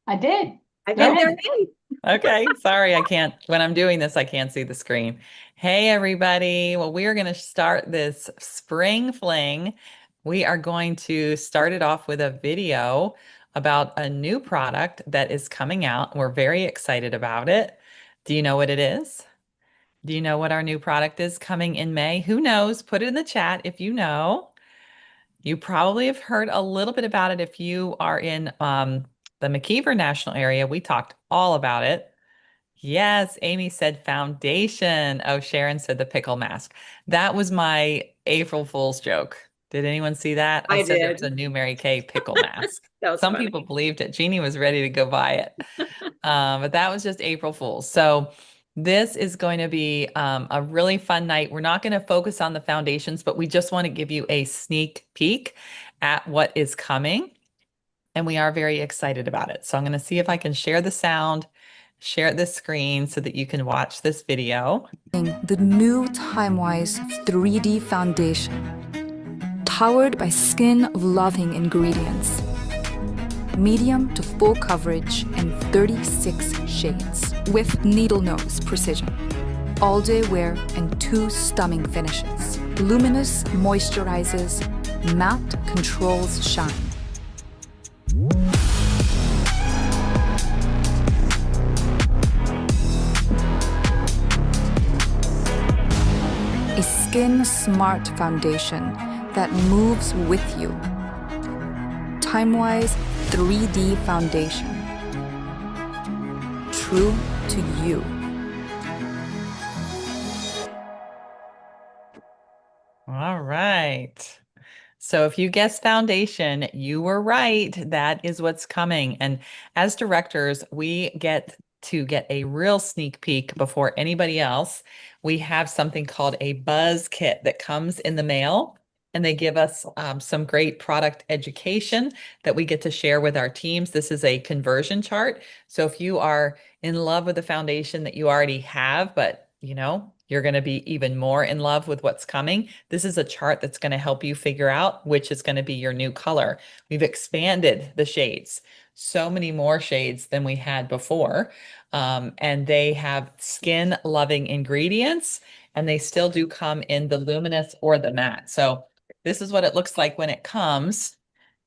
I did. I Go think they're ahead. ready. Okay, sorry, I can't, when I'm doing this, I can't see the screen. Hey, everybody. Well, we are going to start this spring fling. We are going to start it off with a video about a new product that is coming out. We're very excited about it. Do you know what it is? Do you know what our new product is coming in May? Who knows? Put it in the chat if you know. You probably have heard a little bit about it if you are in the McKeever National area. We talked all about it. Yes, Amy said foundation. Oh, Sharon said the pickle mask. That was my April Fool's joke. Did anyone see that? I I said there was a did. new Mary Kay pickle mask. That was Some people funny. believed it. Jeannie was ready to go buy it. But that was just April Fool's. So this is going to be a really fun night. We're not going to focus on the foundations, but we just want to give you a sneak peek at what is coming. And we are very excited about it. So I'm going to see if I can share the sound, share the screen so that you can watch this video. The new TimeWise 3D foundation, powered by skin-loving ingredients, medium to full coverage in 36 shades, with needle nose precision, all-day wear and 2 stunning finishes. Luminous moisturizes, matte controls shine. A skin-smart foundation that moves with you. TimeWise 3D foundation. True to you. All right. So if you guessed foundation, you were right. That is what's coming. And as directors, we get to get a real sneak peek before anybody else. We have something called a buzz kit that comes in the mail, and they give us some great product education that we get to share with our teams. This is a conversion chart. So if you are in love with the foundation that you already have, but you're going to be even more in love with what's coming. This is a chart that's going to help you figure out which is going to be your new color. We've expanded the shades, so many more shades than we had before. And they have skin loving ingredients, and they still do come in the luminous or the matte. So this is what it looks like when it comes.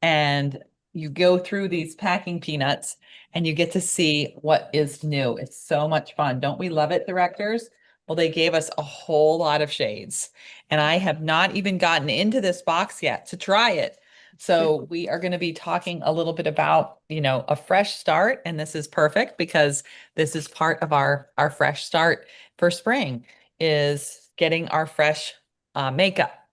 And you go through these packing peanuts and you get to see what is new. It's so much fun. Don't we love it, directors? Well, they gave us a whole lot of shades, and I have not even gotten into this box yet to try it. So we are going to be talking a little bit about, a fresh start, and this is perfect because this is part of our fresh start for spring is getting our fresh makeup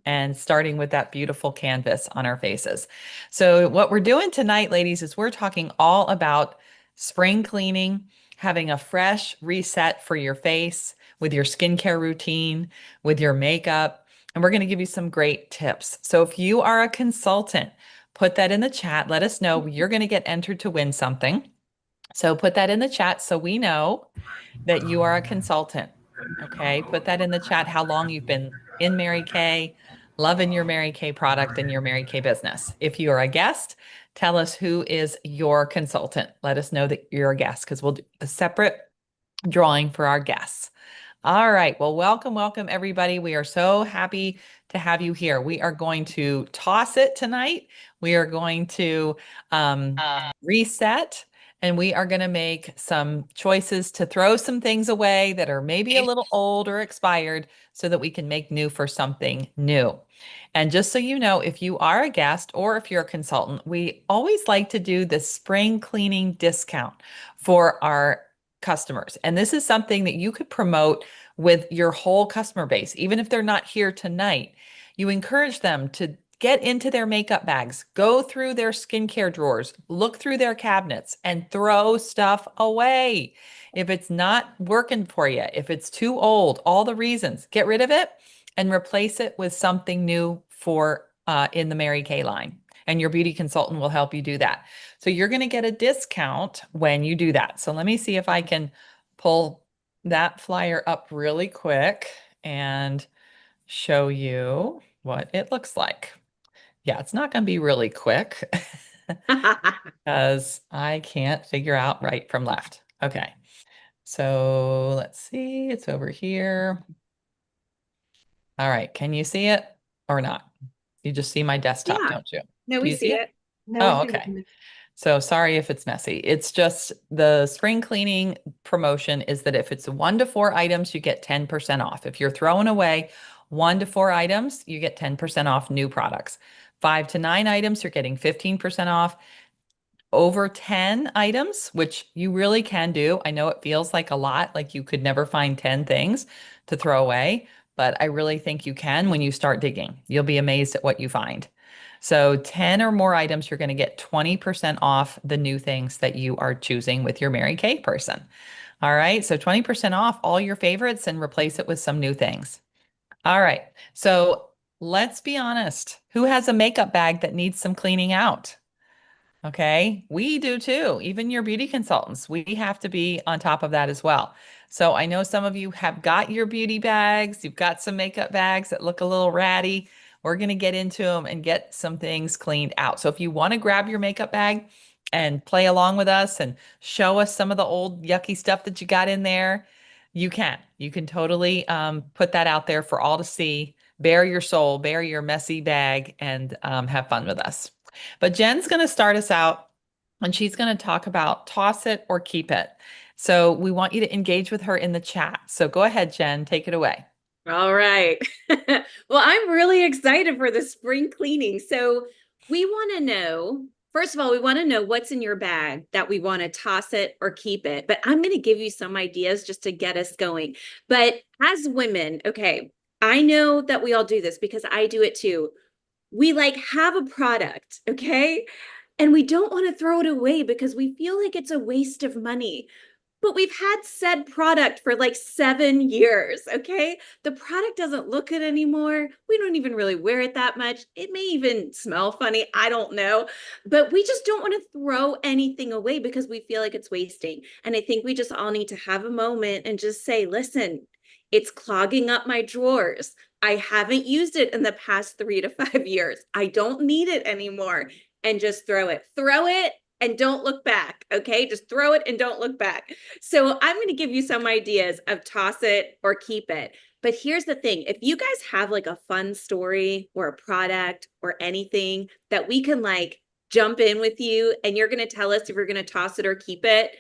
and starting with that beautiful canvas on our faces. So what we're doing tonight, ladies, is we're talking all about spring cleaning, having a fresh reset for your face with your skincare routine, with your makeup, and we're going to give you some great tips. So if you are a consultant, put that in the chat. Let us know. You're going to get entered to win something. So put that in the chat so we know that you are a consultant. Okay, put that in the chat how long you've been in Mary Kay, loving your Mary Kay product and your Mary Kay business. If you are a guest, tell us who is your consultant. Let us know that you're a guest because we'll do a separate drawing for our guests. All right, well, welcome everybody. We are so happy to have you here. We are going to toss it tonight. We are going to reset. And we are going to make some choices to throw some things away that are maybe a little old or expired so that we can make new for something new. And just so you know, if you are a guest or if you're a consultant, we always like to do the spring cleaning discount for our customers. And this is something that you could promote with your whole customer base, even if they're not here tonight. You encourage them to get into their makeup bags, go through their skincare drawers, look through their cabinets, and throw stuff away. If it's not working for you, if it's too old, all the reasons, get rid of it and replace it with something new for in the Mary Kay line. And your beauty consultant will help you do that. So you're going to get a discount when you do that. So let me see if I can pull that flyer up really quick and show you what it looks like. Yeah, it's not going to be really quick. because I can't figure out right from left. Okay. So let's see. It's over here. All right. Can you see it or not? You just see my desktop, Yeah. don't you? No, Do we you see see it? it. No, we Oh, see okay. it. So sorry if it's messy. It's just the spring cleaning promotion is that if it's 1 to 4 items, you get 10% off. If you're throwing away 1 to 4 items, you get 10% off new products. 5 to 9 items, you're getting 15% off. Over 10 items, which you really can do. I know it feels like a lot, like you could never find 10 things to throw away, but I really think you can when you start digging. You'll be amazed at what you find. So 10 or more items, you're going to get 20% off the new things that you are choosing with your Mary Kay person. All right, so 20% off all your favorites and replace it with some new things. All right, so let's be honest. Who has a makeup bag that needs some cleaning out? Okay, we do too. Even your beauty consultants, we have to be on top of that as well. So I know some of you have got your beauty bags, you've got some makeup bags that look a little ratty. We're going to get into them and get some things cleaned out. So if you want to grab your makeup bag and play along with us and show us some of the old yucky stuff that you got in there, you can. You can totally put that out there for all to see. Bare your soul, bare your messy bag, and have fun with us. But Jen's going to start us out and she's going to talk about toss it or keep it. So we want you to engage with her in the chat. So go ahead, Jen, take it away. All right. Well, I'm really excited for the spring cleaning. So we want to know, first of all, we want to know what's in your bag that we want to toss it or keep it. But I'm going to give you some ideas just to get us going. But as women, okay, I know that we all do this because I do it too. We like have a product, okay? And we don't want to throw it away because we feel like it's a waste of money. But we've had said product for like 7 years, okay? The product doesn't look good anymore. We don't even really wear it that much. It may even smell funny. I don't know. But we just don't want to throw anything away because we feel like it's wasting. And I think we just all need to have a moment and just say, listen, it's clogging up my drawers. I haven't used it in the past 3 to 5 years. I don't need it anymore. And just throw it. Throw it and don't look back. Okay. Just throw it and don't look back. So I'm going to give you some ideas of toss it or keep it. But here's the thing. If you guys have like a fun story or a product or anything that we can like jump in with you and you're going to tell us if you're going to toss it or keep it,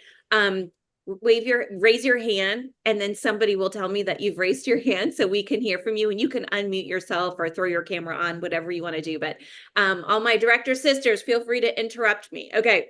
raise your hand and then somebody will tell me that you've raised your hand so we can hear from you and you can unmute yourself or throw your camera on, whatever you want to do. But all my director sisters, feel free to interrupt me. Okay.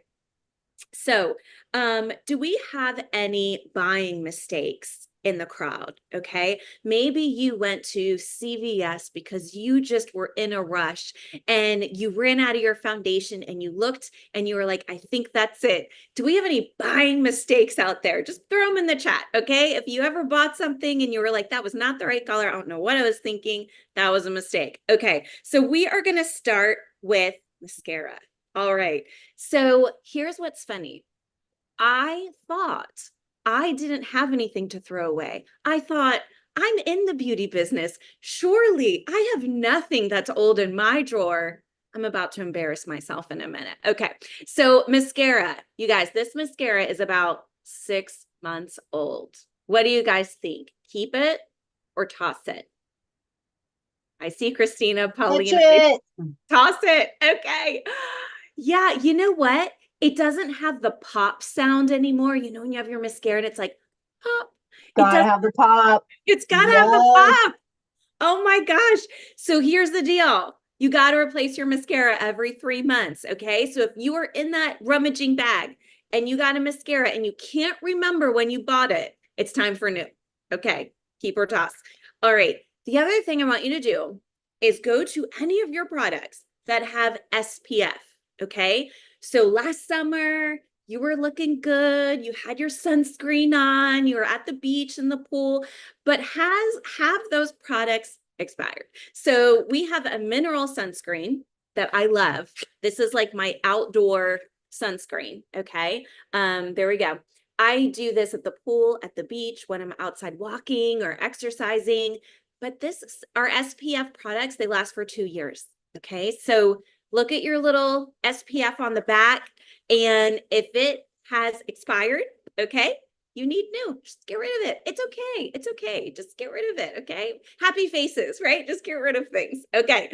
So, do we have any buying mistakes in the crowd? Okay. Maybe you went to CVS because you just were in a rush and you ran out of your foundation and you looked and you were like, I think that's it. Do we have any buying mistakes out there? Just throw them in the chat. Okay. If you ever bought something and you were like, that was not the right color, I don't know what I was thinking, that was a mistake. Okay. So, we are going to start with mascara. All right. So here's what's funny. I thought I didn't have anything to throw away. I thought I'm in the beauty business. Surely I have nothing that's old in my drawer. I'm about to embarrass myself in a minute. Okay. So mascara, you guys, this mascara is about 6 months old. What do you guys think? Keep it or toss it? I see Christina, Paulina. Toss it. Okay. Yeah, you know what? It doesn't have the pop sound anymore. You know, when you have your mascara and it's like pop. It Gotta does. have the pop. It's gotta have the Yes. pop. Oh my gosh. So here's the deal. You got to replace your mascara every 3 months. Okay. So if you are in that rummaging bag and you got a mascara and you can't remember when you bought it, it's time for new. Okay. Keep or toss. All right. The other thing I want you to do is go to any of your products that have SPF. Okay. So last summer, you were looking good. You had your sunscreen on. You were at the beach in the pool, but have those products expired? So we have a mineral sunscreen that I love. This is like my outdoor sunscreen. Okay. There we go. I do this at the pool, at the beach, when I'm outside walking or exercising. But our SPF products, they last for 2 years. Okay. So look at your little SPF on the back. And if it has expired, okay, you need new. Just get rid of it. It's okay. It's okay. Just get rid of it. Okay. Happy faces, right? Just get rid of things. Okay.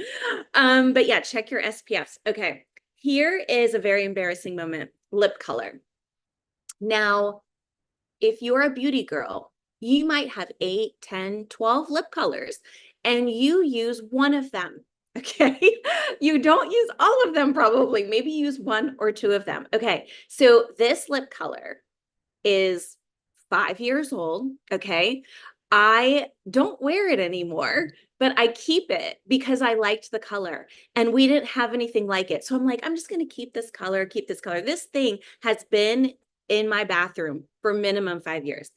But yeah, check your SPFs. Okay. Here is a very embarrassing moment. Lip color. Now, if you're a beauty girl, you might have 8, 10, 12 lip colors, and you use one of them. Okay. You don't use all of them, probably. Maybe use 1 or 2 of them. Okay. So this lip color is 5 years old. Okay. I don't wear it anymore, but I keep it because I liked the color and we didn't have anything like it. So I'm like, I'm just going to keep this color, keep this color. This thing has been in my bathroom for minimum 5 years.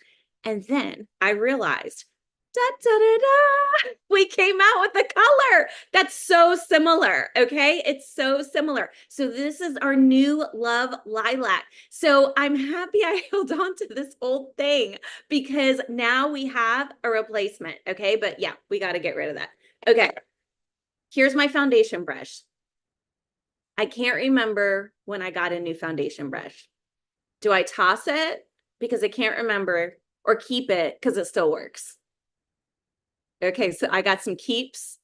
And then I realized, da, da, da, da, we came out with the color that's so similar. Okay. It's so similar. So this is our new Love Lilac. So I'm happy I held on to this old thing because now we have a replacement. Okay. But yeah, we got to get rid of that. Okay. Here's my foundation brush. I can't remember when I got a new foundation brush. Do I toss it because I can't remember, or keep it because it still works? Okay, so I got some keeps.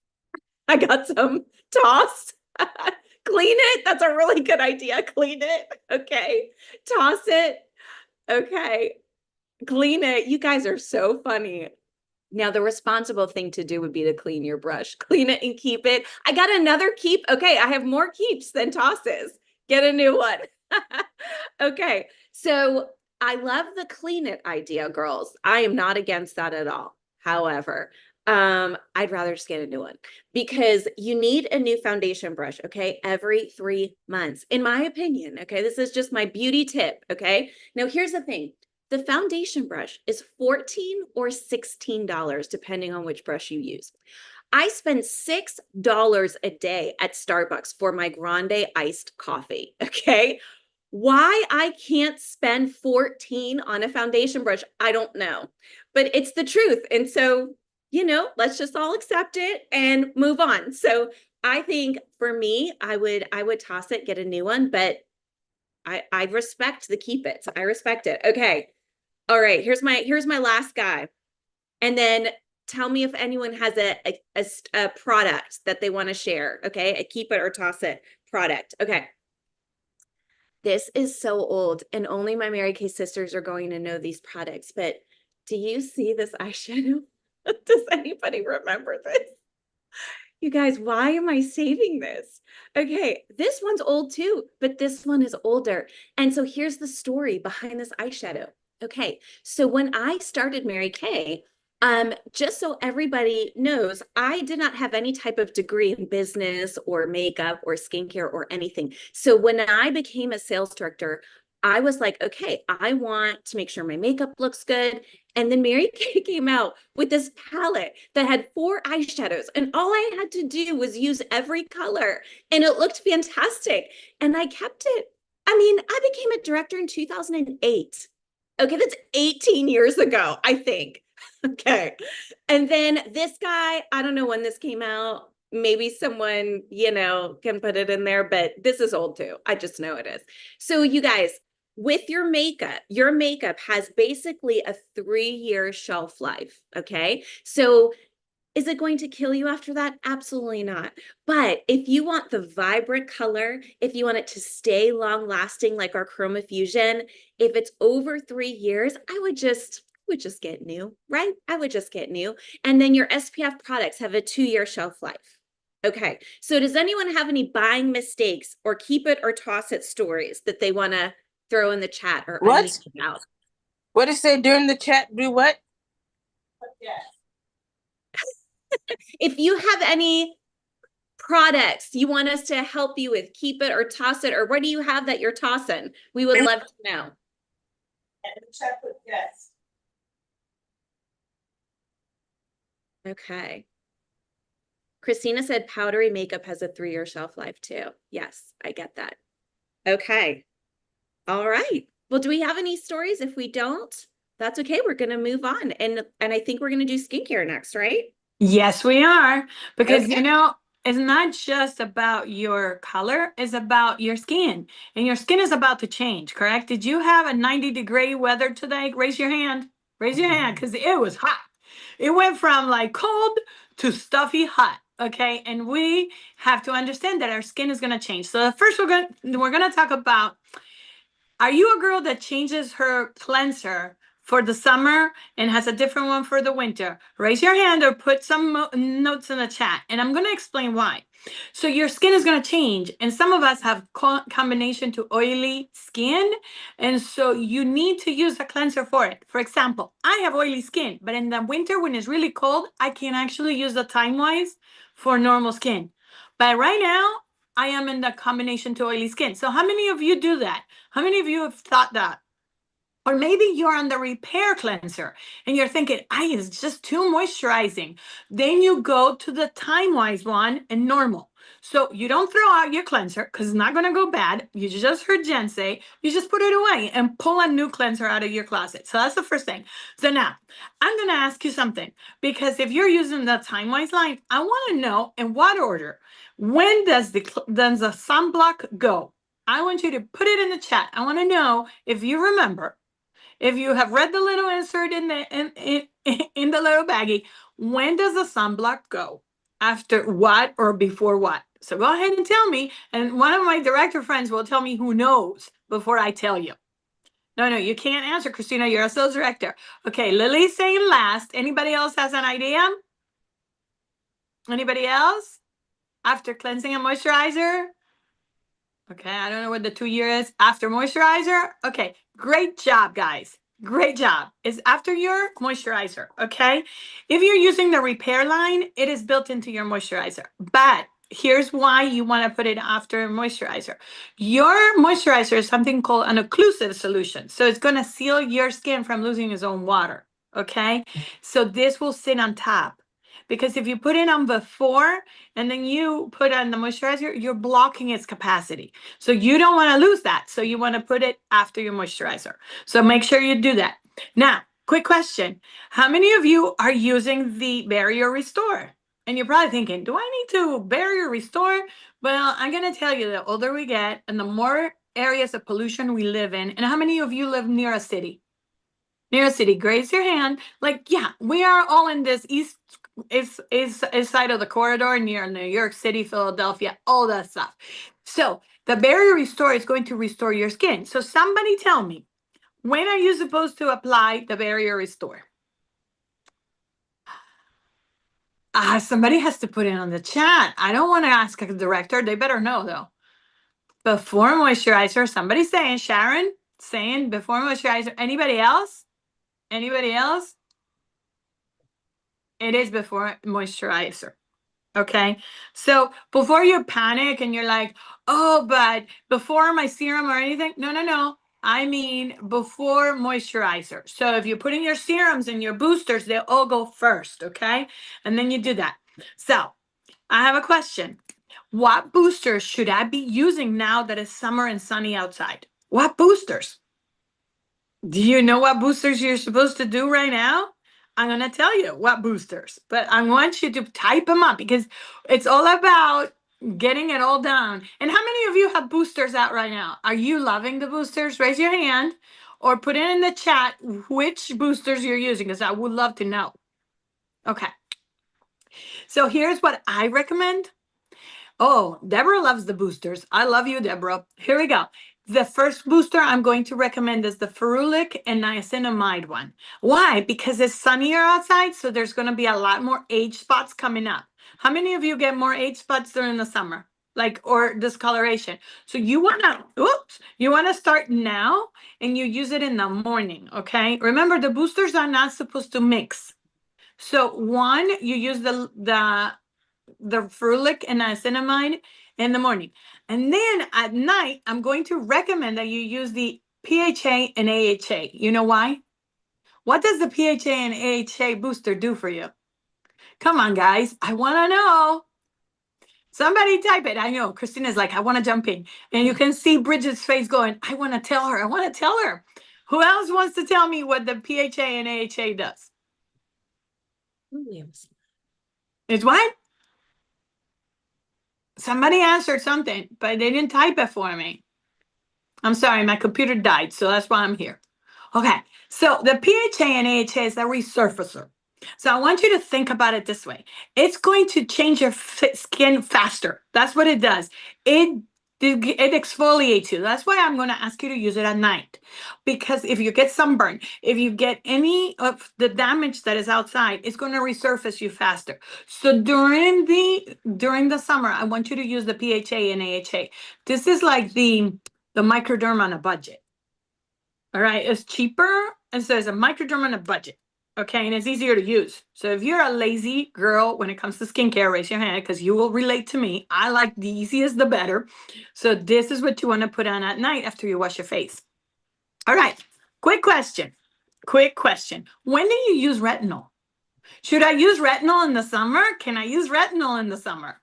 I got some toss. Clean it. That's a really good idea. Clean it. Okay. Toss it. Okay. Clean it. You guys are so funny. Now, the responsible thing to do would be to clean your brush. Clean it and keep it. I got another keep. Okay, I have more keeps than tosses. Get a new one. Okay, so I love the clean it idea, girls. I am not against that at all. However, I'd rather just get a new one because you need a new foundation brush, okay, every 3 months, in my opinion. Okay, this is just my beauty tip. Okay, now here's the thing. The foundation brush is $14 or $16, depending on which brush you use. I spend $6 a day at Starbucks for my grande iced coffee. Okay. Why I can't spend 14 on a foundation brush, I don't know, but it's the truth. And so, let's just all accept it and move on. So I think for me, I would toss it, get a new one, but I respect the keep it. I respect it. Okay. All right, here's my last guy. And then tell me if anyone has a product that they want to share. Okay, a keep it or toss it product. Okay. This is so old and only my Mary Kay sisters are going to know these products, but do you see this eyeshadow? Does anybody remember this? You guys, why am I saving this? Okay, this one's old too, but this one is older. And so here's the story behind this eyeshadow. Okay, so when I started Mary Kay, just so everybody knows, I did not have any type of degree in business or makeup or skincare or anything. So when I became a sales director, I was like, okay, I want to make sure my makeup looks good. And then Mary Kay came out with this palette that had 4 eyeshadows, and all I had to do was use every color, and it looked fantastic. And I kept it. I mean, I became a director in 2008. Okay, that's 18 years ago, I think. Okay. And then this guy, I don't know when this came out. Maybe someone, can put it in there, but this is old too. I just know it is. So you guys, with your makeup has basically a 3-year shelf life. Okay. So is it going to kill you after that? Absolutely not. But if you want the vibrant color, if you want it to stay long lasting, like our Chroma Fusion, if it's over 3 years, I would just get new, right? I would just get new. And then your SPF products have a 2-year shelf life. Okay. So does anyone have any buying mistakes or keep it or toss it stories that they want to throw in the chat or What? out? What did it say during the chat? Do what? If you have any products you want us to help you with, keep it or toss it, or what do you have that you're tossing? We would love to know. Yes. Okay. Christina said powdery makeup has a 3-year shelf life too. Yes, I get that. Okay. All right. Well, do we have any stories? If we don't, that's okay. We're going to move on. And I think we're going to do skincare next, right? Yes, we are. Because, Okay. is not just about your color, it's about your skin. And your skin is about to change, correct? Did you have a 90-degree weather today? Raise your hand. Raise your hand, because it was hot. It went from like cold to stuffy hot. Okay, and we have to understand that our skin is going to change. So first we're going to talk about, are you a girl that changes her cleanser for the summer and has a different one for the winter? Raise your hand or put some notes in the chat, and I'm going to explain why. So your skin is going to change, and some of us have combination to oily skin, and so you need to use a cleanser for it. For example, I have oily skin, but in the winter when it's really cold, I can actually use the Time Wise for normal skin. But right now, I am in the combination to oily skin. So how many of you do that? How many of you have thought that? Or maybe you're on the repair cleanser and you're thinking, it's just too moisturizing. Then you go to the Time Wise one and normal. So you don't throw out your cleanser because it's not going to go bad. You just heard Jen say, you just put it away and pull a new cleanser out of your closet. So that's the first thing. So now I'm going to ask you something, because if you're using the Time Wise line, I want to know in what order. When does the sunblock go? I want you to put it in the chat. I want to know if you remember. If you have read the little insert in the little baggie, when does the sunblock go? After what or before what? So go ahead and tell me. And one of my director friends will tell me who knows before I tell you. No, you can't answer, Christina. You're a sales director. Okay, Lily's saying last. Anybody else has an idea? Anybody else? After cleansing and moisturizer? Okay, I don't know what the 2 year is. After moisturizer? Okay, great job, guys. Great job. It's after your moisturizer, okay? If you're using the repair line, it is built into your moisturizer. But here's why you want to put it after moisturizer. Your moisturizer is something called an occlusive solution. So it's going to seal your skin from losing its own water, okay? So this will sit on top. Because if you put it on before and then you put on the moisturizer, you're blocking its capacity. So you don't want to lose that. So you want to put it after your moisturizer. So make sure you do that. Now, quick question. How many of you are using the Barrier Restore? And you're probably thinking, do I need to Barrier Restore? Well, I'm going to tell you, the older we get and the more areas of pollution we live in, and how many of you live near a city? Near a city, raise your hand. Like, yeah, we are all in this east side of the corridor near New York City, Philadelphia, all that stuff. So the Barrier Restore is going to restore your skin. So somebody tell me, when are you supposed to apply the Barrier Restore? Somebody has to put it on the chat. I don't want to ask a director. They better know, though. Before moisturizer. Somebody saying, Sharon saying before moisturizer. Anybody else? Anybody else? It is before moisturizer. Okay. So before you panic and you're like, oh, but before my serum or anything. No. I mean, before moisturizer. So if you're putting your serums and your boosters, they all go first. Okay. And then you do that. So I have a question. What boosters should I be using now that it's summer and sunny outside? What boosters? Do you know what boosters you're supposed to do right now? I'm going to tell you what boosters, but I want you to type them up because it's all about getting it all down. And how many of you have boosters out right now? Are you loving the boosters? Raise your hand or put it in the chat which boosters you're using, because I would love to know. Okay. So here's what I recommend. Oh, Deborah loves the boosters. I love you, Deborah. Here we go. The first booster I'm going to recommend is the ferulic and niacinamide one. Why? Because it's sunnier outside, so there's going to be a lot more age spots coming up. How many of you get more age spots during the summer? Or discoloration. So you want to start now and you use it in the morning, okay? Remember, the boosters are not supposed to mix. So one, you use the ferulic and niacinamide in the morning. And then at night, I'm going to recommend that you use the PHA and AHA. You know why? What does the PHA and AHA booster do for you? Come on, guys. I want to know. Somebody type it. I know. Christina's like, I want to jump in. And you can see Bridget's face going, I want to tell her. I want to tell her. Who else wants to tell me what the PHA and AHA does? It's what? Somebody answered something, but they didn't type it for me. I'm sorry, my computer died, so that's why I'm here. Okay, so the PHA and AHA is a resurfacer. So I want you to think about it this way. It's going to change your skin faster. That's what it does. It exfoliates you. That's why I'm going to ask you to use it at night. Because if you get sunburn, if you get any of the damage that is outside, it's going to resurface you faster. So during the summer, I want you to use the PHA and AHA. This is like the microderm on a budget. All right, it's cheaper, and so it's a microderm on a budget. Okay, and it's easier to use. So if you're a lazy girl when it comes to skincare, raise your hand because you will relate to me. I like the easiest, the better. So this is what you want to put on at night after you wash your face. All right, quick question. Quick question. When do you use retinol? Should I use retinol in the summer? Can I use retinol in the summer?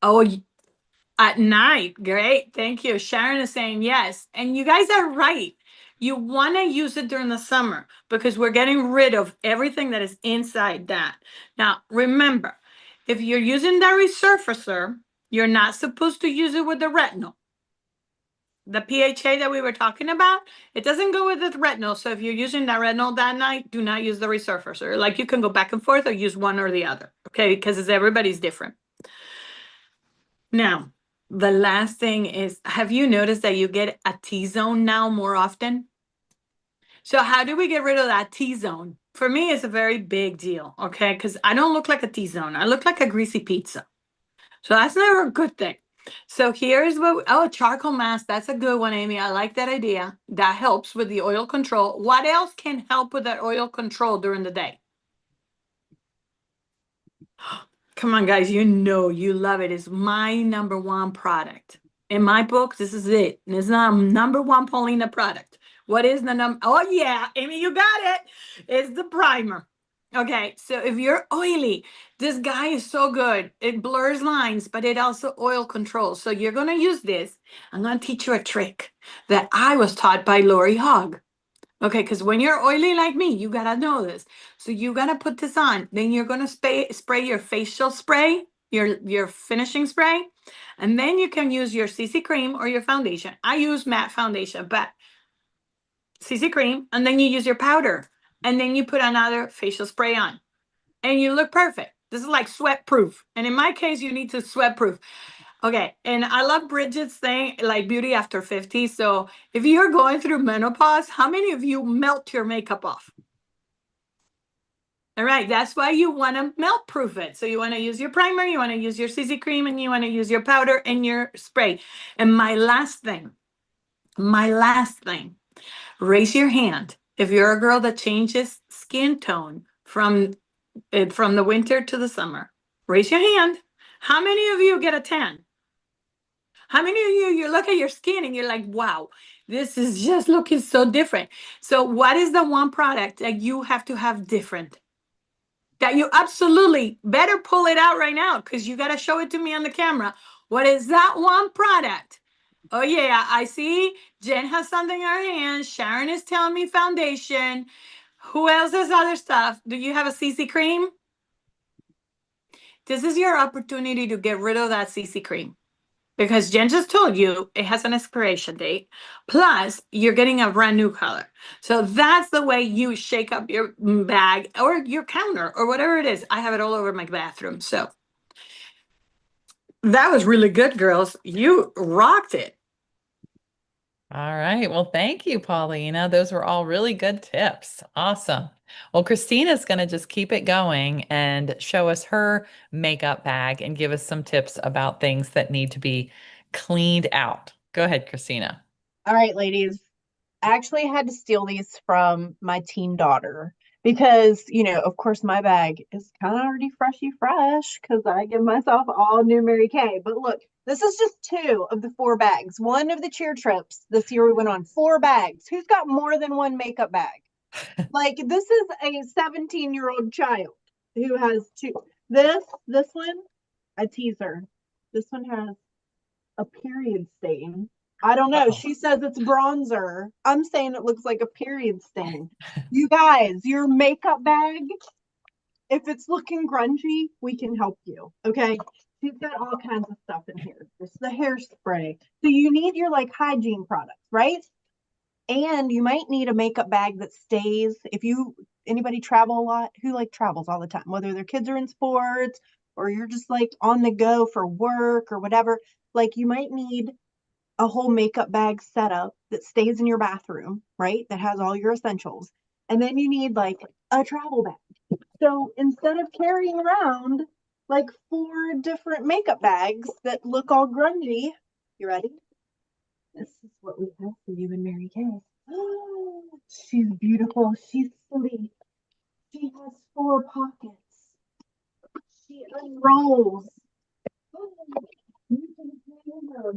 Oh, at night. Great. Thank you. Sharon is saying yes. And you guys are right. You want to use it during the summer because we're getting rid of everything that is inside that. Now, remember, if you're using the resurfacer, you're not supposed to use it with the retinol. The PHA that we were talking about, it doesn't go with the retinol. So if you're using that retinol that night, do not use the resurfacer. Like you can go back and forth or use one or the other. Okay, because everybody's different. Now, the last thing is, have you noticed that you get a T-zone now more often? So how do we get rid of that T-zone? For me, it's a very big deal, okay? Because I don't look like a T-zone. I look like a greasy pizza. So that's never a good thing. So here's what, charcoal mask. That's a good one, Amy. I like that idea. That helps with the oil control. What else can help with that oil control during the day? Come on, guys, you know you love it. It's my number one product. In my book, this is it. It's not number one Paulina product. What is the number? Oh, yeah, Amy, you got it. It's the primer. Okay, so if you're oily, this guy is so good. It blurs lines, but it also oil controls. So you're going to use this. I'm going to teach you a trick that I was taught by Lori Hogg. Okay, because when you're oily like me, you gotta know this. So you gotta put this on. Then you're gonna spray your facial spray, your finishing spray, and then you can use your CC cream or your foundation. I use matte foundation, but CC cream, and then you use your powder, and then you put another facial spray on, and you look perfect. This is like sweat proof, and in my case, you need to sweat proof. Okay, and I love Bridget's thing, like beauty after 50. So if you're going through menopause, how many of you melt your makeup off? All right, that's why you want to melt proof it. So you want to use your primer, you want to use your CC cream, and you want to use your powder and your spray. And my last thing, raise your hand. If you're a girl that changes skin tone from the winter to the summer, raise your hand. How many of you get a tan? How many of you look at your skin and you're like, wow, this is just looking so different. So what is the one product that you have to have different? That you absolutely better pull it out right now because you got to show it to me on the camera. What is that one product? Oh, yeah, I see Jen has something in her hand. Sharon is telling me foundation. Who else has other stuff? Do you have a CC cream? This is your opportunity to get rid of that CC cream. Because Jen just told you it has an expiration date. Plus, you're getting a brand new color. So that's the way you shake up your bag or your counter or whatever it is. I have it all over my bathroom. So that was really good, girls. You rocked it. All right. Well, thank you, Paulina. Those were all really good tips. Awesome. Well, Christina's going to just keep it going and show us her makeup bag and give us some tips about things that need to be cleaned out. Go ahead, Christina. All right, ladies. I actually had to steal these from my teen daughter because, of course, my bag is kind of already freshy fresh because I give myself all new Mary Kay. But look, this is just 2 of the 4 bags. One of the cheer trips this year we went on 4 bags. Who's got more than one makeup bag? Like, this is a 17-year-old child who has 2. This one, a teaser. This one has a period stain. I don't know. She says it's bronzer. I'm saying it looks like a period stain. You guys, your makeup bag If it's looking grungy, we can help you. Okay. She's got all kinds of stuff in here. There's the hairspray. So you need your like hygiene products, right? And you might need a makeup bag that stays. If you anybody travel a lot, who like travels all the time, whether their kids are in sports or you're just like on the go for work or whatever, like you might need a whole makeup bag setup that stays in your bathroom, right? That has all your essentials. And then you need like a travel bag. So instead of carrying around like 4 different makeup bags that look all grungy, you ready? This is what we have for you and Mary Kay. She's beautiful. She's sleek. She has 4 pockets. She unrolls. You can hang her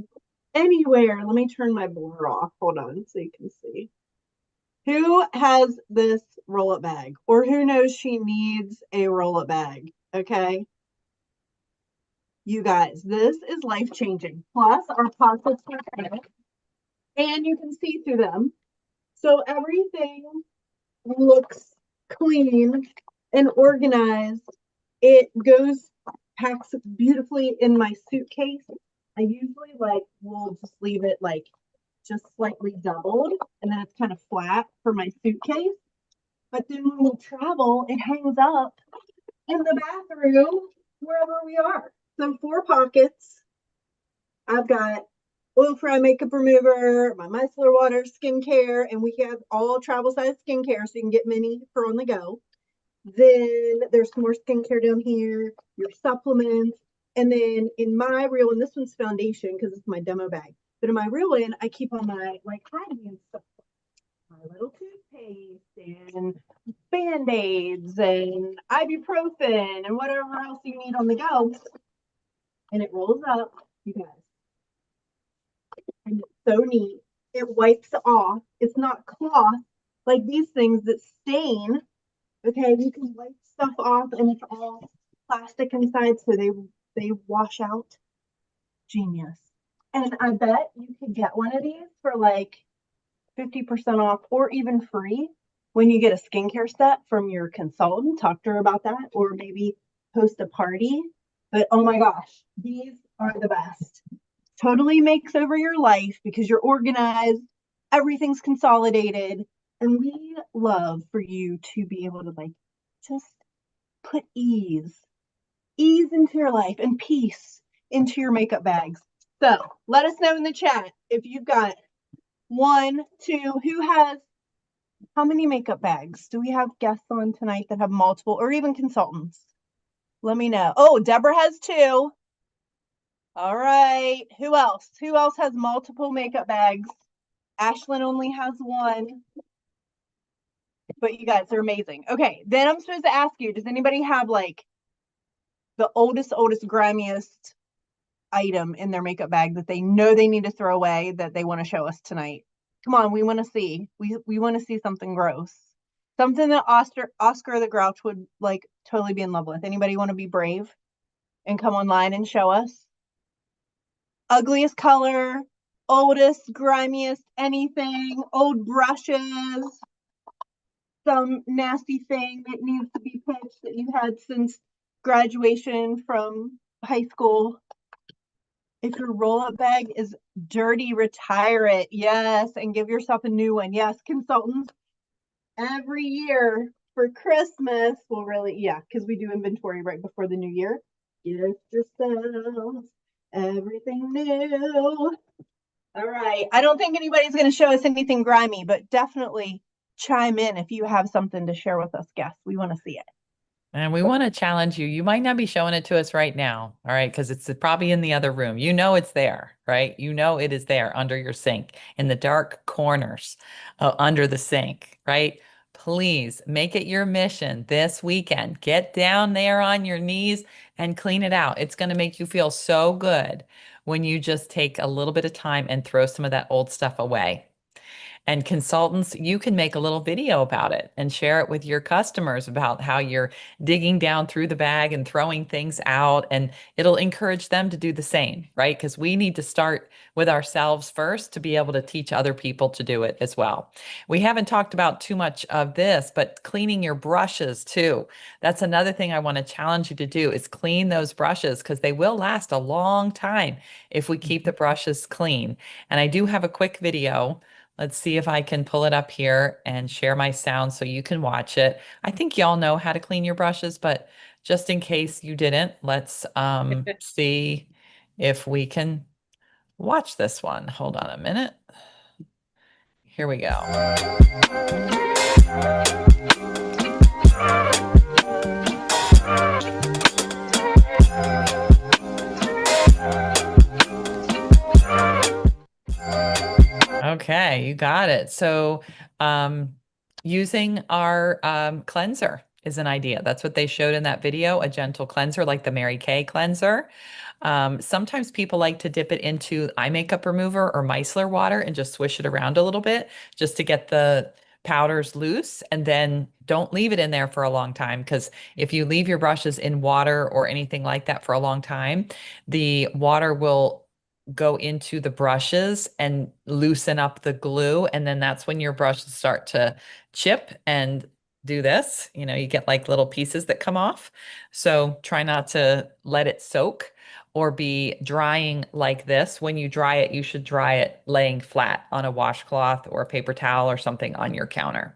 anywhere. Let me turn my blur off. Hold on so you can see. Who has this roll-up bag? Or who knows she needs a roll-up bag? Okay. You guys, this is life-changing. Plus, our pockets are full, and you can see through them. So everything looks clean and organized. It packs beautifully in my suitcase. I usually will just leave it just slightly doubled, and then it's kind of flat for my suitcase. But then when we travel, it hangs up in the bathroom wherever we are. So 4 pockets. I've got oil fry makeup remover, my micellar water skincare, and we have all travel size skincare, so you can get many for on the go. Then there's some more skincare down here, your supplements, and then in my real, and this one's foundation because it's my demo bag. But in my real one, I keep all my hygiene stuff, my little toothpaste and band-aids and ibuprofen and whatever else you need on the go. And it rolls up, you guys. And it's so neat. It wipes off. It's not cloth like these things that stain. Okay, you can wipe stuff off and it's all plastic inside so they wash out. Genius. And I bet you could get one of these for 50% off or even free when you get a skincare set from your consultant. Talk to her about that, or maybe host a party. But oh my gosh, these are the best. Totally makes over your life because you're organized, everything's consolidated, and we love for you to be able to just put ease into your life and peace into your makeup bags. So let us know in the chat if you've got 1, 2, how many makeup bags? Do we have guests on tonight that have multiple, or even consultants? Let me know. Oh, Deborah has 2. All right. Who else? Who else has multiple makeup bags? Ashlyn only has 1. But you guys are amazing. Okay, then I'm supposed to ask you, does anybody have the oldest, grimiest item in their makeup bag that they know they need to throw away that they want to show us tonight? Come on, we want to see. We want to see something gross. Something that Oscar the Grouch would totally be in love with. Anybody want to be brave and come online and show us? Ugliest color, oldest, grimiest, anything, old brushes, some nasty thing that needs to be pitched that you had since graduation from high school. If your roll-up bag is dirty, retire it. Yes, and give yourself a new one. Yes, consultants, every year for Christmas, well, really, yeah, because we do inventory right before the new year. Gift yourself everything new. All right. I don't think anybody's going to show us anything grimy, but definitely chime in if you have something to share with us, guests. We want to see it. And we want to challenge you. You might not be showing it to us right now, all right? Because it's probably in the other room. You know it's there, right? You know it is there under your sink, in the dark corners under the sink, right? Please make it your mission this weekend. Get down there on your knees and clean it out. It's going to make you feel so good when you just take a little bit of time and throw some of that old stuff away. And consultants, you can make a little video about it and share it with your customers about how you're digging down through the bag and throwing things out. And it'll encourage them to do the same, right? Because we need to start with ourselves first to be able to teach other people to do it as well. We haven't talked about too much of this, but cleaning your brushes too. That's another thing I want to challenge you to do is clean those brushes because they will last a long time if we keep the brushes clean. And I do have a quick video. Let's see if I can pull it up here and share my sound so you can watch it. I think y'all know how to clean your brushes, but just in case you didn't, let's see if we can watch this one. Hold on a minute. Here we go. Okay, you got it. So, using our cleanser is an idea. That's what they showed in that video, a gentle cleanser like the Mary Kay cleanser. Sometimes people like to dip it into eye makeup remover or micellar water and just swish it around a little bit just to get the powders loose, and then don't leave it in there for a long time because if you leave your brushes in water or anything like that for a long time, the water will go into the brushes and loosen up the glue. And then that's when your brushes start to chip and do this. You know, you get like little pieces that come off. So try not to let it soak or be drying like this. When you dry it, you should dry it laying flat on a washcloth or a paper towel or something on your counter.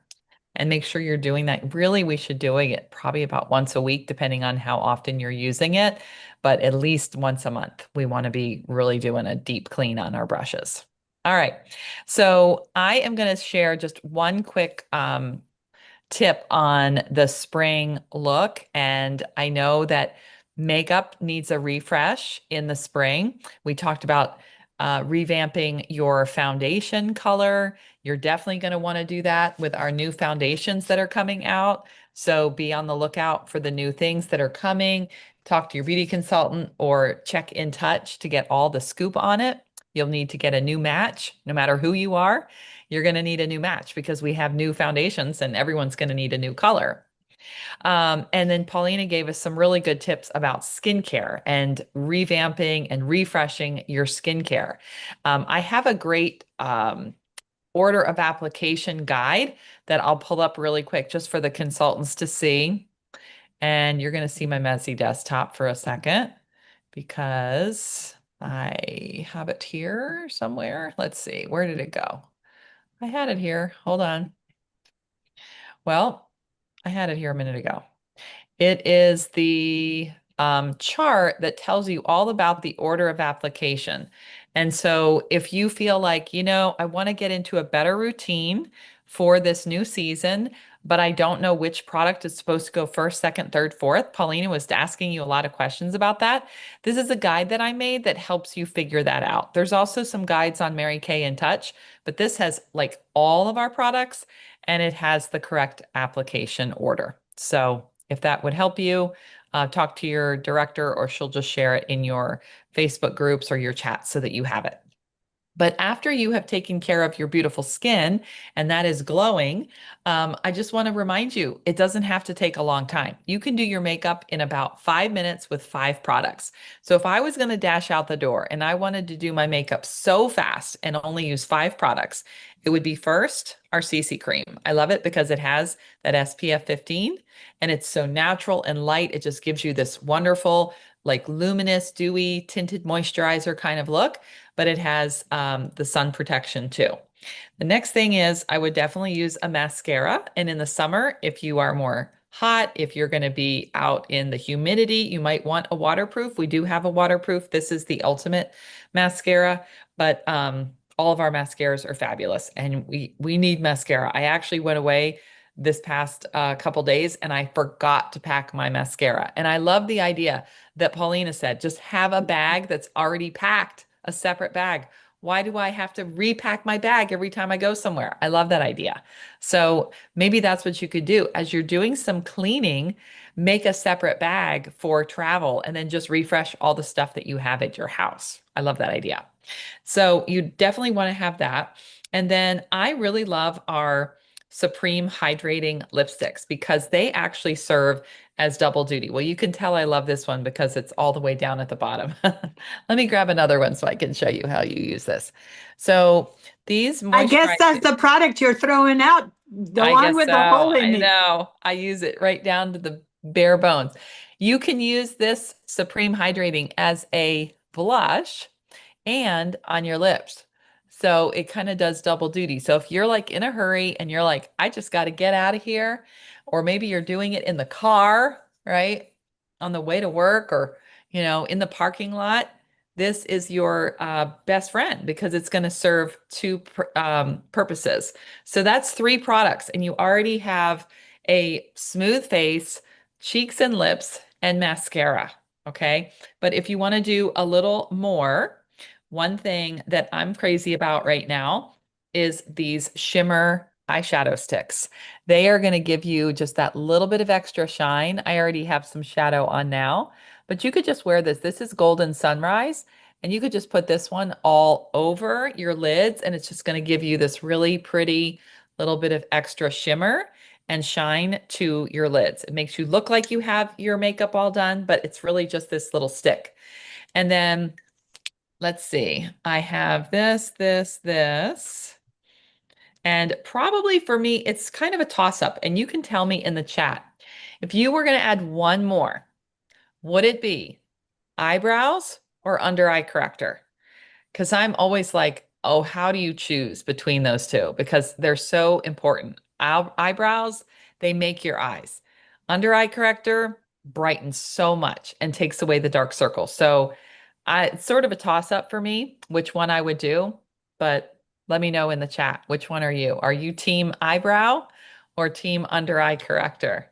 And make sure you're doing that. Really, we should doing it probably about once a week, depending on how often you're using it, but at least once a month. We want to be really doing a deep clean on our brushes. All right. So I am going to share just one quick tip on the spring look. And I know that makeup needs a refresh in the spring. We talked about revamping your foundation color. You're definitely going to want to do that with our new foundations that are coming out. So be on the lookout for the new things that are coming. Talk to your beauty consultant or check In Touch to get all the scoop on it. You'll need to get a new match, no matter who you are. You're going to need a new match because we have new foundations and everyone's going to need a new color. And then Paulina gave us some really good tips about skincare and revamping and refreshing your skincare. I have a great order of application guide that I'll pull up really quick just for the consultants to see. And you're going to see my messy desktop for a second because I have it here somewhere. Let's see, where did it go? I had it here. Hold on. Well, I had it here a minute ago. It is the chart that tells you all about the order of application. And so if you feel like, you know, I want to get into a better routine for this new season, but I don't know which product is supposed to go first, second, third, fourth. Paulina was asking you a lot of questions about that. This is a guide that I made that helps you figure that out. There's also some guides on Mary Kay In Touch, but this has like all of our products and it has the correct application order. So if that would help you, talk to your director or she'll just share it in your Facebook groups or your chats so that you have it. But after you have taken care of your beautiful skin and that is glowing, I just want to remind you, it doesn't have to take a long time. You can do your makeup in about 5 minutes with 5 products. So if I was going to dash out the door and I wanted to do my makeup so fast and only use 5 products, it would be first our CC cream. I love it because it has that SPF 15 and it's so natural and light. It just gives you this wonderful, like luminous, dewy, tinted moisturizer kind of look, but it has the sun protection too. The next thing is I would definitely use a mascara. And in the summer, if you are more hot, if you're going to be out in the humidity, you might want a waterproof. We do have a waterproof. This is the ultimate mascara, but all of our mascaras are fabulous and we need mascara. I actually went away this past couple days and I forgot to pack my mascara. And I love the idea that Paulina said, just have a bag that's already packed, a separate bag. Why do I have to repack my bag every time I go somewhere? I love that idea. So maybe that's what you could do. As you're doing some cleaning, make a separate bag for travel and then just refresh all the stuff that you have at your house. I love that idea. So you definitely want to have that. And then I really love our Supreme Hydrating Lipsticks because they actually serve as double duty. Well, you can tell I love this one because it's all the way down at the bottom. Let me grab another one so I can show you how you use this. So these I guess that's moisturizing, the product you're throwing out, the I one guess with so. the hole in I it. know. I use it right down to the bare bones. You can use this Supreme Hydrating as a blush and on your lips. So it kind of does double duty. So if you're like in a hurry and you're like, I just got to get out of here, or maybe you're doing it in the car, right? On the way to work or, in the parking lot, this is your best friend because it's going to serve two purposes. So that's three products, and you already have a smooth face, cheeks and lips, and mascara. Okay. But if you want to do a little more, one thing that I'm crazy about right now is these shimmer eyeshadow sticks. They are going to give you just that little bit of extra shine. I already have some shadow on now, but you could just wear this. This is Golden Sunrise, and you could just put this one all over your lids, and it's just going to give you this really pretty little bit of extra shimmer and shine to your lids. It makes you look like you have your makeup all done, but it's really just this little stick. And then let's see, I have this. And probably for me, it's kind of a toss up. And you can tell me in the chat, if you were going to add one more, would it be eyebrows or under eye corrector? Because I'm always like, oh, how do you choose between those two? Because they're so important. Eyebrows, they make your eyes. Under eye corrector brightens so much and takes away the dark circles. So it's sort of a toss up for me, which one I would do. But let me know in the chat, which one are you? Are you team eyebrow or team under eye corrector?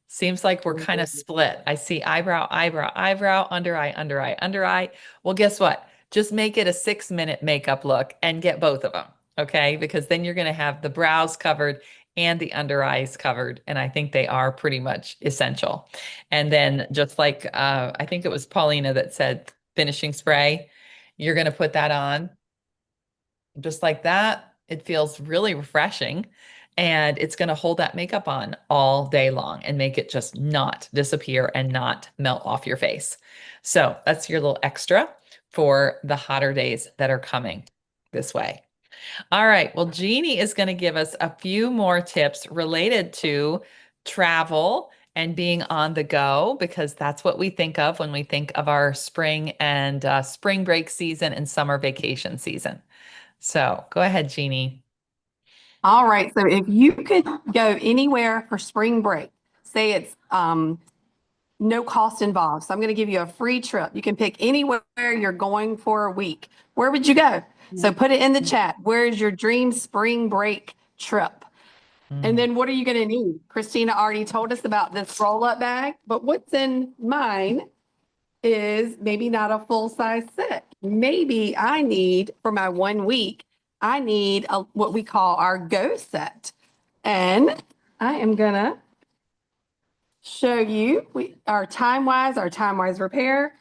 Seems like we're kind of split. I see eyebrow, eyebrow, eyebrow, under eye, under eye, under eye. Well, guess what? Just make it a 6-minute makeup look and get both of them. Okay. Because then you're going to have the brows covered and the under eyes covered. And I think they are pretty much essential. And then just like, I think it was Paulina that said finishing spray, you're going to put that on just like that. It feels really refreshing, and it's going to hold that makeup on all day long and make it just not disappear and not melt off your face. So that's your little extra for the hotter days that are coming this way. All right. Well, Jeannie is going to give us a few more tips related to travel and being on the go, because that's what we think of when we think of our spring and spring break season and summer vacation season. So go ahead, Jeannie. All right. So if you could go anywhere for spring break, say it's no cost involved. So I'm going to give you a free trip. You can pick anywhere you're going for a week. Where would you go? So put it in the chat. Where is your dream spring break trip? And then what are you going to need? Christina already told us about this roll-up bag, but what's in mine is maybe not a full-size set. Maybe I need, for my 1 week, I need what we call our go set. And I am going to show you our time-wise repair,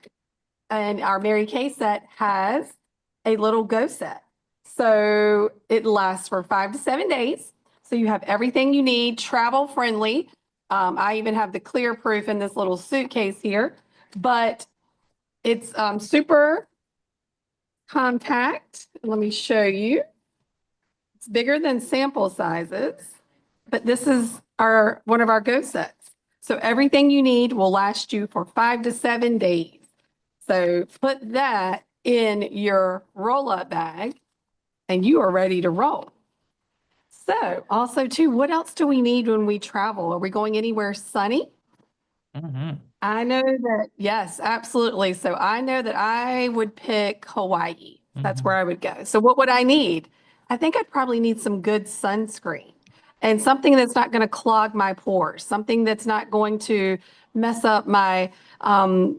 and our Mary Kay set has a little go set. So it lasts for 5 to 7 days. So you have everything you need, travel friendly. I even have the clear proof in this little suitcase here, but it's super compact. Let me show you. It's bigger than sample sizes, but this is one of our go sets. So everything you need will last you for 5 to 7 days. So put that in your roll-up bag and you are ready to roll. So also too, what else do we need when we travel? Are we going anywhere sunny? I know that, yes, absolutely. So I know that I would pick Hawaii. That's where I would go. So what would I need? I think I'd probably need some good sunscreen and something that's not going to clog my pores, something that's not going to mess up my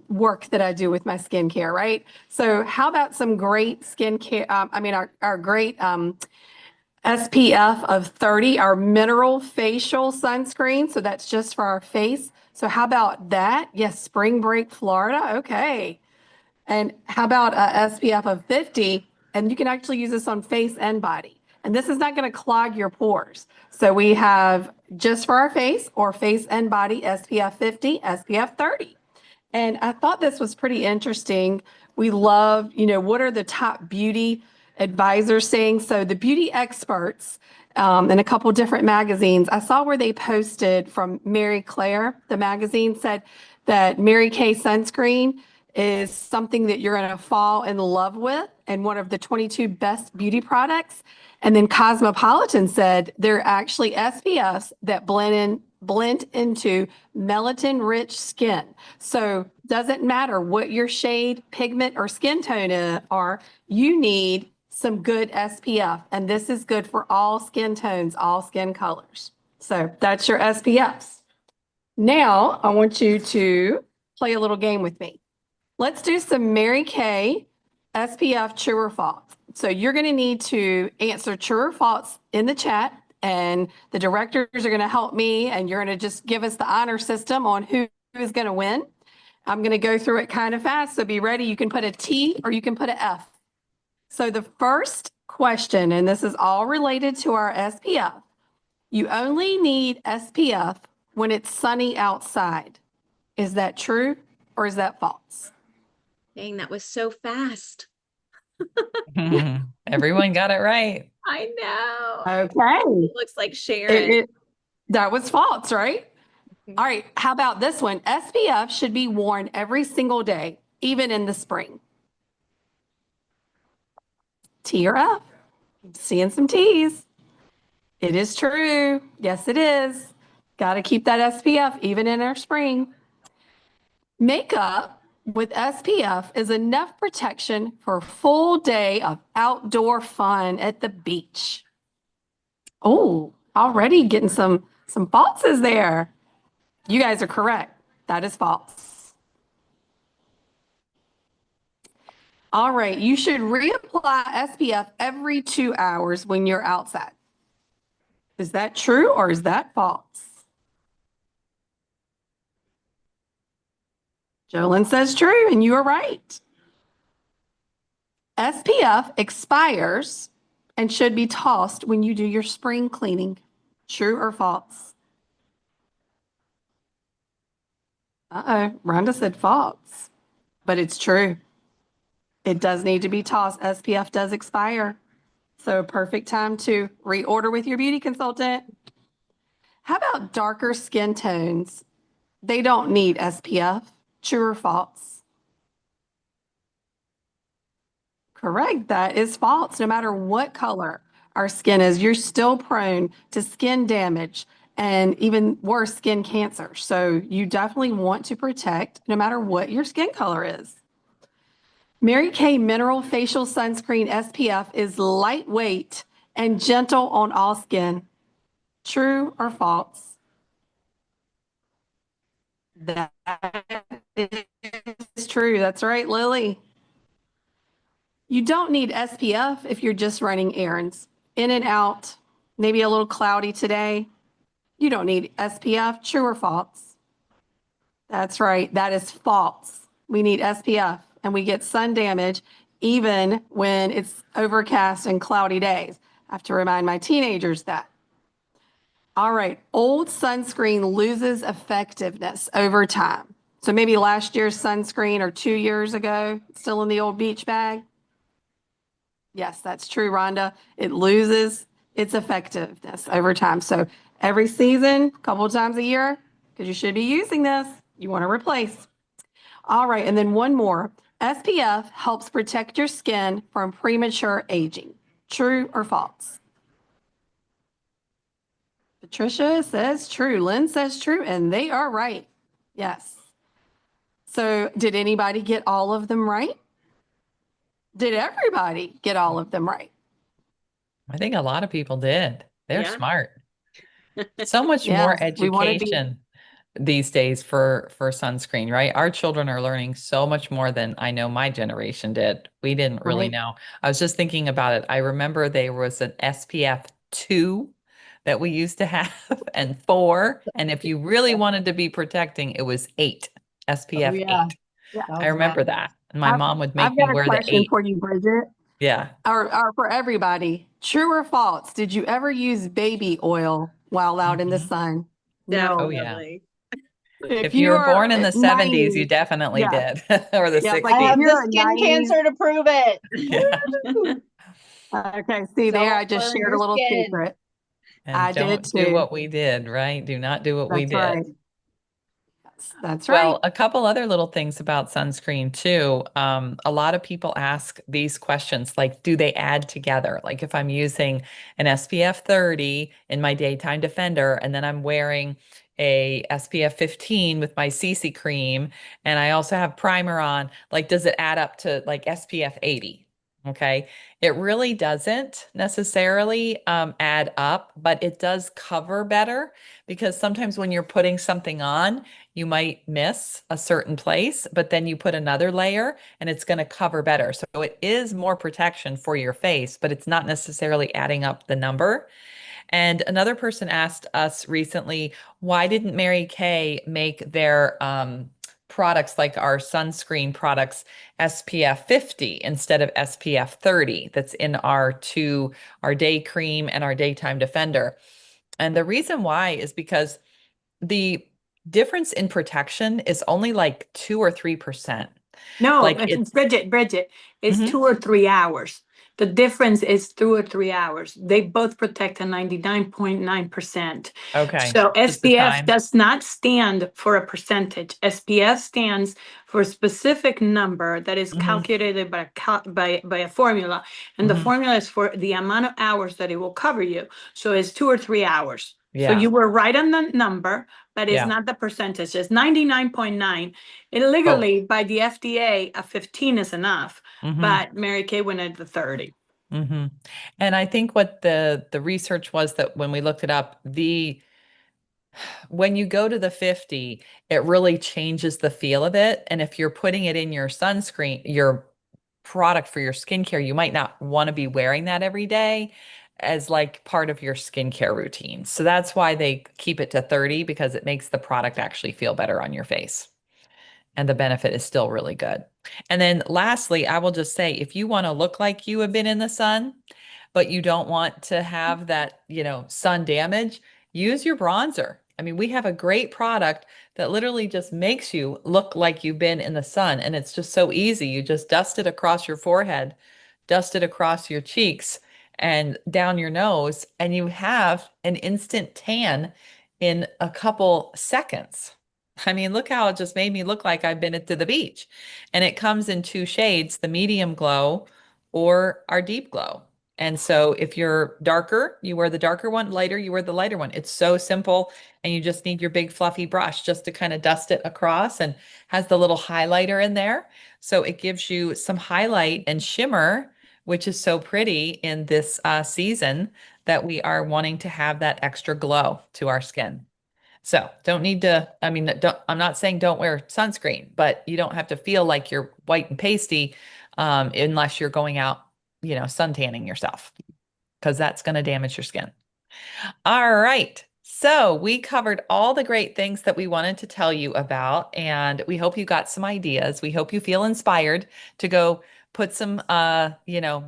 work that I do with my skincare, right? So how about some great skincare? Our great SPF of 30, our mineral facial sunscreen. So that's just for our face. So how about that? Yes, spring break, Florida. Okay. And how about a SPF of 50? And you can actually use this on face and body. And this is not going to clog your pores. So we have just for our face or face and body SPF 50, SPF 30. And I thought this was pretty interesting. We love, what are the top beauty advisors saying? So the beauty experts in a couple different magazines, I saw where they posted from Mary Claire, the magazine said that Mary Kay sunscreen is something that you're going to fall in love with and one of the 22 best beauty products. And then Cosmopolitan said they're actually SPFs that blend into melatonin-rich skin. So doesn't matter what your shade, pigment, or skin tone are, you need some good SPF. And this is good for all skin tones, all skin colors. So that's your SPFs. Now I want you to play a little game with me. Let's do some Mary Kay SPF true or false. So you're going to need to answer true or false in the chat, and the directors are going to help me, and you're going to just give us the honor system on who is going to win. I'm going to go through it kind of fast, so be ready. You can put a T or you can put an F. So the first question, and this is all related to our SPF, you only need SPF when it's sunny outside. Is that true or is that false? Dang, that was so fast. Everyone got it right. I know. Okay. Looks like Sharon. That was false, right? All right. How about this one? SPF should be worn every single day, even in the spring. T or F? Seeing some T's. It is true. Yes, it is. Got to keep that SPF even in our spring. Makeup with SPF is enough protection for a full day of outdoor fun at the beach. Oh, already getting some falses there. You guys are correct. That is false. All right, you should reapply SPF every 2 hours when you're outside. Is that true or is that false? Jolyn says true, and you are right. SPF expires and should be tossed when you do your spring cleaning. True or false? Uh-oh, Rhonda said false, but it's true. It does need to be tossed. SPF does expire. So perfect time to reorder with your beauty consultant. How about darker skin tones? They don't need SPF. True or false? Correct. That is false. No matter what color our skin is, you're still prone to skin damage and even worse, skin cancer. So you definitely want to protect no matter what your skin color is. Mary Kay Mineral Facial Sunscreen SPF is lightweight and gentle on all skin. True or false? That is true. That's right, Lily. You don't need SPF if you're just running errands. In and out, maybe a little cloudy today. You don't need SPF. True or false? That's right. That is false. We need SPF, and we get sun damage even when it's overcast and cloudy days. I have to remind my teenagers that. All right. Old sunscreen loses effectiveness over time. So maybe last year's sunscreen or 2 years ago, still in the old beach bag. Yes, that's true, Rhonda. It loses its effectiveness over time. So every season, a couple of times a year, because you should be using this, you want to replace. All right, and then one more. SPF helps protect your skin from premature aging. True or false? Patricia says true. Lynn says true, and they are right. Yes. So did anybody get all of them right? Did everybody get all of them right? I think a lot of people did. They're Yeah. smart. So much more Yes, we wanna be- education these days for sunscreen, right? Our children are learning so much more than I know my generation did. We didn't really Right. know. I was just thinking about it. I remember there was an SPF 2 that we used to have and 4. And if you really wanted to be protecting, it was 8, SPF yeah. 8. Yeah. I remember that. My mom would make I've me got a wear the question 8. for you, Bridget, Yeah. or for everybody. True or false? Did you ever use baby oil while out in the Mhm. sun? Oh, No. yeah. Definitely. If If you you were born are in the 70s, you 90s, definitely yeah, did, or the yeah, I like if 60s. have the you're a skin 90s, cancer to prove it. Yeah. Woo! okay, see there, Don't I just burn shared your a little skin. secret. And I did don't do too. what we did, right? Do not do what we That's did. right. That's right. Well, a couple other little things about sunscreen too. A lot of people ask these questions like, do they add together? Like if I'm using an SPF 30 in my daytime defender, and then I'm wearing a SPF 15 with my CC cream, and I also have primer on, like, does it add up to like SPF 80? Okay. It really doesn't necessarily add up, but it does cover better because sometimes when you're putting something on, you might miss a certain place, but then you put another layer and it's going to cover better. So it is more protection for your face, but it's not necessarily adding up the number. And another person asked us recently, why didn't Mary Kay make their products like our sunscreen products SPF 50 instead of SPF 30 that's in our day cream and our daytime defender? And the reason why is because the difference in protection is only like 2 or 3%. No, Like it's Bridget, it's Mhm. 2 or 3 hours. The difference is 2 or 3 hours. They both protect a 99.9%. Okay, So just the SPF time. does not stand for a percentage. SPF stands for a specific number that is Hmm. calculated by a formula. And the Hmm. formula is for the amount of hours that it will cover you. So it's 2 or 3 hours. So Yeah, you were right on the number, but it's yeah, not the percentage. It's 99.9. both. Illegally, by the FDA, a 15 is enough, Hmm. but Mary Kay went at the 30. Hmm. And I think what the research was that when we looked it up, when you go to the 50, it really changes the feel of it. And if you're putting it in your sunscreen, your product for your skincare, you might not want to be wearing that every day as like part of your skincare routine. So that's why they keep it to 30 because it makes the product actually feel better on your face. And the benefit is still really good. And then lastly, I will just say if you want to look like you have been in the sun, but you don't want to have that, sun damage, use your bronzer. I mean, we have a great product that literally just makes you look like you've been in the sun. And it's just so easy. You just dust it across your forehead, dust it across your cheeks and down your nose, and you have an instant tan in a couple seconds. I mean, look how it just made me look like I've been to the beach. And it comes in 2 shades, the medium glow or our deep glow. And so if you're darker, you wear the darker one, lighter, you wear the lighter one. It's so simple. And you just need your big fluffy brush just to kind of dust it across and has the little highlighter in there. So it gives you some highlight and shimmer, which is so pretty in this season that we are wanting to have that extra glow to our skin. So don't need to, I mean, I'm not saying don't wear sunscreen, but you don't have to feel like you're white and pasty unless you're going out, sun tanning yourself, because that's going to damage your skin. All right. So we covered all the great things that we wanted to tell you about, and we hope you got some ideas. We hope you feel inspired to go put some,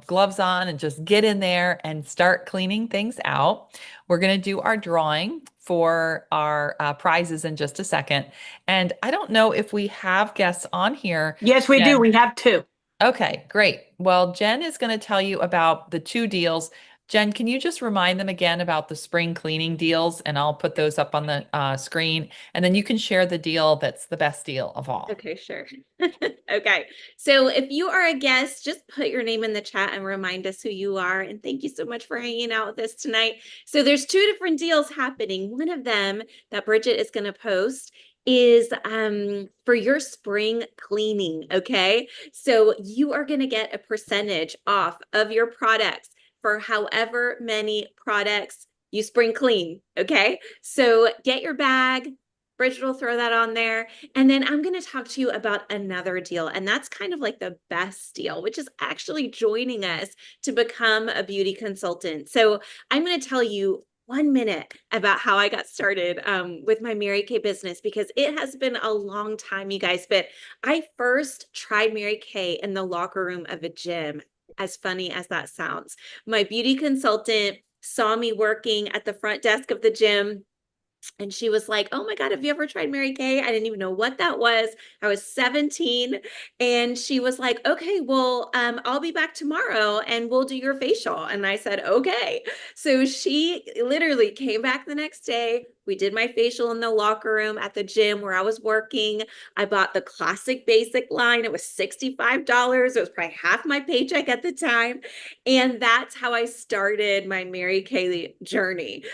gloves on and just get in there and start cleaning things out. We're going to do our drawing for our prizes in just a second. And I don't know if we have guests on here. Yes, we do. Jen. We have two. Okay, great. Well, Jen is going to tell you about the 2 deals. Jen, can you just remind them again about the spring cleaning deals? And I'll put those up on the screen. And then you can share the deal that's the best deal of all. Okay, sure. Okay. So if you are a guest, just put your name in the chat and remind us who you are. And thank you so much for hanging out with us tonight. So there's 2 different deals happening. One of them that Bridget is going to post is for your spring cleaning. Okay. So you are going to get a percentage off of your products for however many products you spring clean. Okay. So get your bag. Bridget will throw that on there. And then I'm going to talk to you about another deal. And that's kind of like the best deal, which is actually joining us to become a beauty consultant. So I'm going to tell you 1 minute about how I got started with my Mary Kay business, because it has been a long time, you guys. But I first tried Mary Kay in the locker room of a gym, as funny as that sounds. My beauty consultant saw me working at the front desk of the gym, and she was like, "Oh my God, have you ever tried Mary Kay?" I didn't even know what that was. I was 17. And she was like, "Okay, well, I'll be back tomorrow and we'll do your facial." And I said, "Okay." So she literally came back the next day. We did my facial in the locker room at the gym where I was working. I bought the classic basic line. It was $65. It was probably half my paycheck at the time. And that's how I started my Mary Kay journey,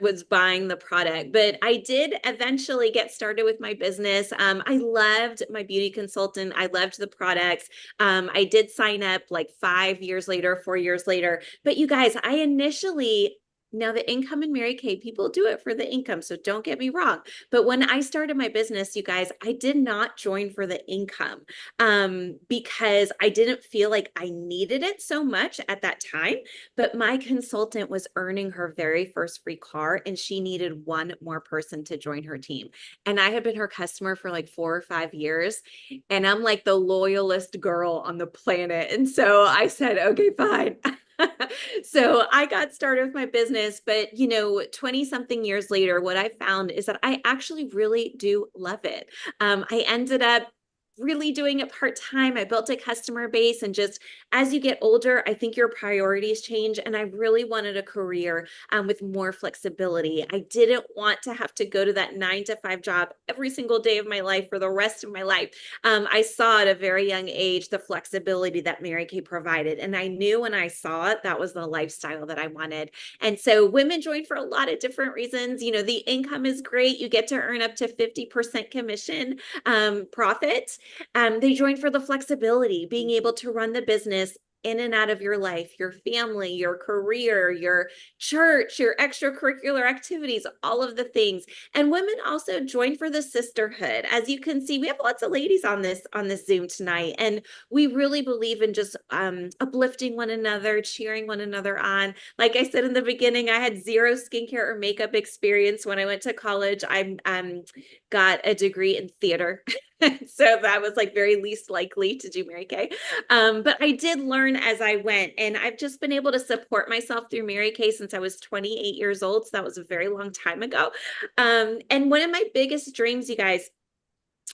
was buying the product. But I did eventually get started with my business. I loved my beauty consultant. I loved the products. I did sign up like 5 years later, 4 years later. But you guys, I initially, now the income in Mary Kay, people do it for the income, so don't get me wrong. But when I started my business, you guys, I did not join for the income, because I didn't feel like I needed it so much at that time. But my consultant was earning her very first free car, and she needed one more person to join her team. And I had been her customer for like 4 or 5 years, and I'm like the loyalist girl on the planet. And so I said, "Okay, fine." So I got started with my business, but 20 something years later, what I found is that I actually really do love it. I ended up really doing it part-time. I built a customer base, and just as you get older, I think your priorities change. And I really wanted a career with more flexibility. I didn't want to have to go to that 9 to 5 job every single day of my life for the rest of my life. I saw at a very young age the flexibility that Mary Kay provided. And I knew when I saw it, that was the lifestyle that I wanted. And so women join for a lot of different reasons. The income is great. You get to earn up to 50% commission profit. They join for the flexibility, being able to run the business in and out of your life, your family, your career, your church, your extracurricular activities, all of the things. And women also join for the sisterhood. As you can see, we have lots of ladies on this Zoom tonight, and we really believe in just uplifting one another, cheering one another on. Like I said in the beginning, I had zero skincare or makeup experience when I went to college. I got a degree in theater. So that was like very least likely to do Mary Kay. But I did learn as I went, and I've just been able to support myself through Mary Kay since I was 28 years old. So that was a very long time ago. And one of my biggest dreams, you guys,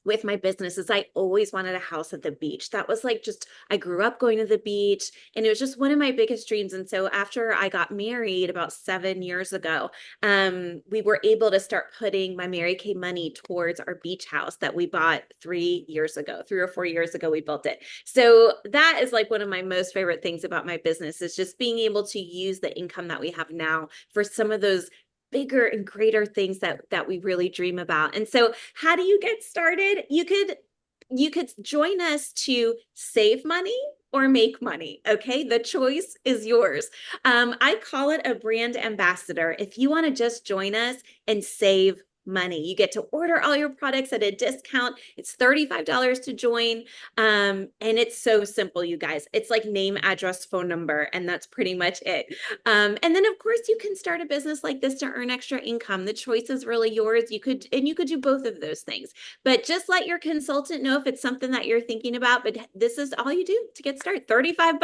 with my business is I always wanted a house at the beach. That was like I grew up going to the beach, and it was just one of my biggest dreams. And so after I got married about 7 years ago, we were able to start putting my Mary Kay money towards our beach house that we bought 3 years ago. 3 or 4 years ago, we built it. So that is like one of my most favorite things about my business, is just being able to use the income that we have now for some of those bigger and greater things that we really dream about. And so how do you get started? You could join us to save money or make money. Okay. The choice is yours. I call it a brand ambassador. If you want to just join us and save money, you get to order all your products at a discount. It's $35 to join. And it's so simple, you guys. It's like name, address, phone number, and that's pretty much it. And then of course you can start a business like this to earn extra income. The choice is really yours. You could do both of those things, but just let your consultant know if it's something that you're thinking about. But this is all you do to get started. $35.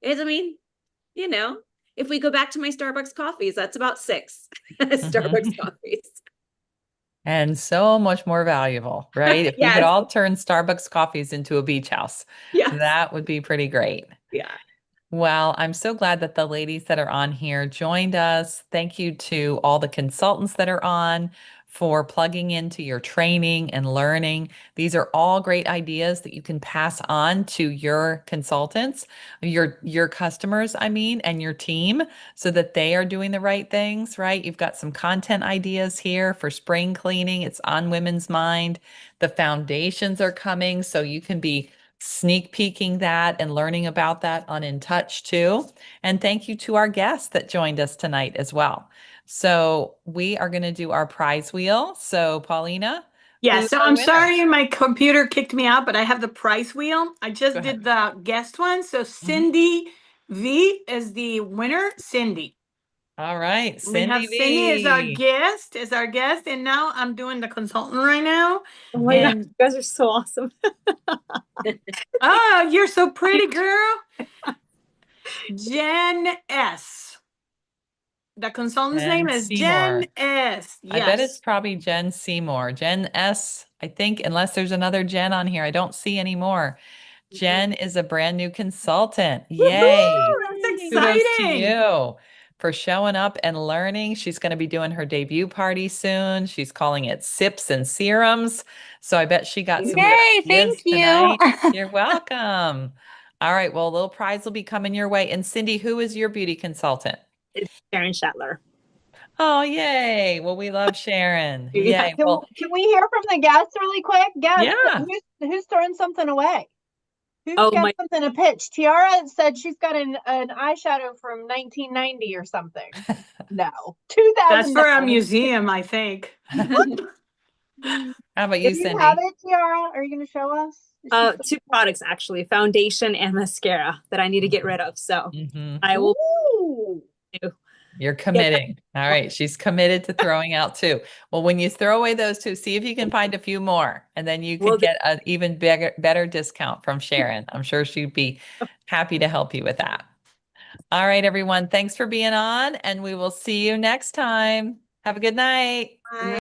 I mean, if we go back to my Starbucks coffees, that's about 6 Starbucks coffees. And so much more valuable, right? If we could Yes. all turn Starbucks coffees into a beach house, Yeah. that would be pretty great. Yeah. Well, I'm so glad that the ladies that are on here joined us. Thank you to all the consultants that are on for plugging into your training and learning. These are all great ideas that you can pass on to your consultants, your customers, I mean, and your team, so that they are doing the right things, right? You've got some content ideas here for spring cleaning. It's on women's mind. The foundations are coming, so you can be sneak peeking that and learning about that on In Touch too. And thank you to our guests that joined us tonight as well. So we are going to do our prize wheel. So Paulina, Yeah, who's so our I'm winner? sorry my computer kicked me out, but I have the price wheel. I just Go ahead. did the guest one. So Cindy V is the winner. Cindy. All right, We have Cindy Cindy V. as our guest, and now I'm doing the consultant right now. Oh my God, And you guys are so awesome. oh, you're so pretty, girl. Jen S. The consultant's Jen name is Seymour. Jen S. I bet it's Yes. probably Jen Seymour. Jen S, I think, unless there's another Jen on here. I don't see any more. Jen is a brand new consultant. Yay. Woohoo! That's Kudos to exciting. you for showing up and learning. She's going to be doing her debut party soon. She's calling it Sips and Serums. So I bet she got some good Yay, ideas thank you. tonight. You're welcome. All right. Well, a little prize will be coming your way. And Cindy, who is your beauty consultant? It's Sharon Shetler. Oh, yay. Well, we love Sharon. Yeah. Yay. Well, Can we hear from the guests really quick? Guests, yeah. who's throwing something away? Who's Oh got my, something to pitch? Tiara said she's got an eyeshadow from 1990 or something. No, 2000. That's for a museum, I think. How about you, Do you Cindy? have it, Tiara? Are you going to show us? two products actually, foundation and mascara that I need to get rid of. So Mhm. I will Ooh. You're committing. All right. She's committed to throwing out two. Well, when you throw away those two, see if you can find a few more, and then you Will could do. get an even better discount from Sharon. I'm sure she'd be happy to help you with that. All right, everyone. Thanks for being on, and we will see you next time. Have a good night. Bye.